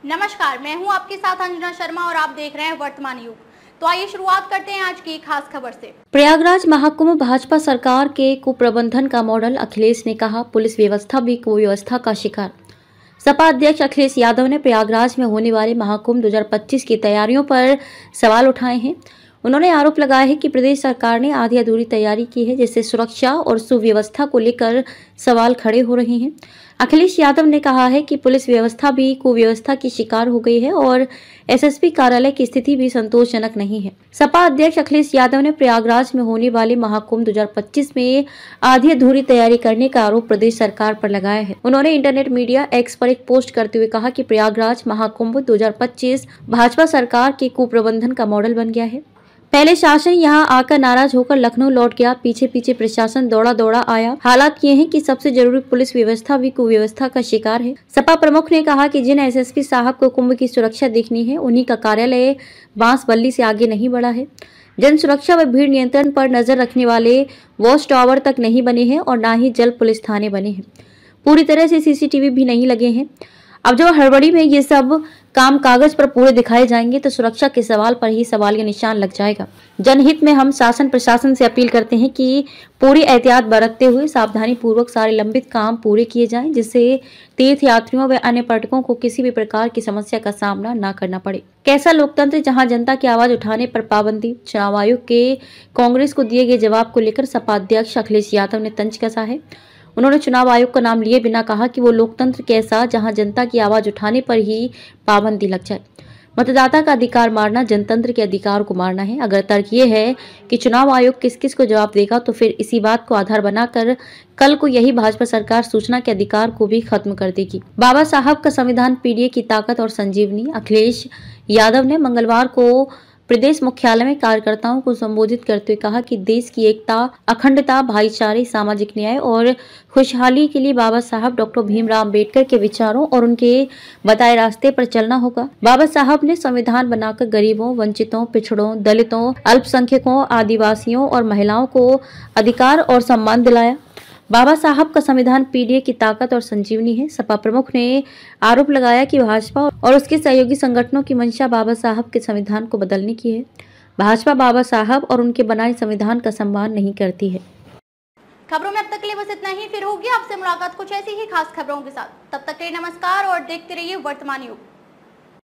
नमस्कार, मैं हूं आपके साथ अंजना शर्मा और आप देख रहे हैं वर्तमान युग। तो आइए शुरुआत करते हैं आज की खास खबर से। प्रयागराज महाकुंभ भाजपा सरकार के कुप्रबंधन का मॉडल, अखिलेश ने कहा। पुलिस व्यवस्था भी कुव्यवस्था का शिकार। सपा अध्यक्ष अखिलेश यादव ने प्रयागराज में होने वाले महाकुंभ 2025 की तैयारियों पर सवाल उठाए हैं। उन्होंने आरोप लगाया है कि प्रदेश सरकार ने आधी अधूरी तैयारी की है, जिससे सुरक्षा और सुव्यवस्था को लेकर सवाल खड़े हो रहे हैं। अखिलेश यादव ने कहा है कि पुलिस व्यवस्था भी कुव्यवस्था की शिकार हो गई है और एसएसपी कार्यालय की स्थिति भी संतोषजनक नहीं है। सपा अध्यक्ष अखिलेश यादव ने प्रयागराज में होने वाले महाकुंभ 2025 में आधी अधूरी तैयारी करने का आरोप प्रदेश सरकार पर लगाया है। उन्होंने इंटरनेट मीडिया एक्स पर एक पोस्ट करते हुए कहा कि प्रयागराज महाकुंभ 2025 भाजपा सरकार के कुप्रबंधन का मॉडल बन गया है। पहले शासन यहां आकर नाराज होकर लखनऊ लौट गया, पीछे पीछे प्रशासन दौड़ा दौड़ा आया। हालात ये हैं कि सबसे जरूरी पुलिस व्यवस्था भी कुव्यवस्था का शिकार है। सपा प्रमुख ने कहा कि जिन एसएसपी साहब को कुंभ की सुरक्षा देखनी है, उन्हीं का कार्यालय बांसबल्ली से आगे नहीं बढ़ा है। जन सुरक्षा व भीड़ नियंत्रण पर नजर रखने वाले वॉच टावर तक नहीं बने हैं और न ही जल पुलिस थाने बने हैं। पूरी तरह से सीसीटीवी भी नहीं लगे हैं। अब जो हड़बड़ी में ये सब काम कागज पर पूरे दिखाए जाएंगे तो सुरक्षा के सवाल पर ही सवालिया निशान लग जाएगा। जनहित में हम शासन प्रशासन से अपील करते हैं कि पूरी एहतियात बरतते हुए सावधानी पूर्वक सारे लंबित काम पूरे किए जाएं, जिससे तीर्थ यात्रियों व अन्य पर्यटकों को किसी भी प्रकार की समस्या का सामना न करना पड़े। कैसा लोकतंत्र जहां जनता की आवाज उठाने पर पाबंदी। चुनाव आयोग के कांग्रेस को दिए गए जवाब को लेकर सपा अध्यक्ष अखिलेश यादव ने तंज कसा है। उन्होंने चुनाव आयोग का नाम लिए बिना कहा कि वो लोकतंत्र कैसा जहां जनता की आवाज उठाने पर ही पाबंदी लग जाए। मतदाता का अधिकार मारना जनतंत्र के अधिकार को मारना है। अगर तर्क ये है कि चुनाव आयोग किस किस को जवाब देगा, तो फिर इसी बात को आधार बनाकर कल को यही भाजपा सरकार सूचना के अधिकार को भी खत्म कर देगी। बाबा साहब का संविधान पीडीए की ताकत और संजीवनी। अखिलेश यादव ने मंगलवार को प्रदेश मुख्यालय में कार्यकर्ताओं को संबोधित करते हुए कहा कि देश की एकता, अखंडता, भाईचारे, सामाजिक न्याय और खुशहाली के लिए बाबा साहब डॉक्टर भीमराव अम्बेडकर के विचारों और उनके बताए रास्ते पर चलना होगा। बाबा साहब ने संविधान बनाकर गरीबों, वंचितों, पिछड़ों, दलितों, अल्पसंख्यकों, आदिवासियों और महिलाओं को अधिकार और सम्मान दिलाया। बाबा साहब का संविधान पीडीए की ताकत और संजीवनी है। सपा प्रमुख ने आरोप लगाया कि भाजपा और उसके सहयोगी संगठनों की मंशा बाबा साहब के संविधान को बदलने की है। भाजपा बाबा साहब और उनके बनाए संविधान का सम्मान नहीं करती है। खबरों में अब तक के लिए बस इतना ही। फिर होगी आपसे मुलाकात कुछ ऐसी ही खास खबरों के साथ। तब तक के लिए नमस्कार और देखते रहिए वर्तमान युग।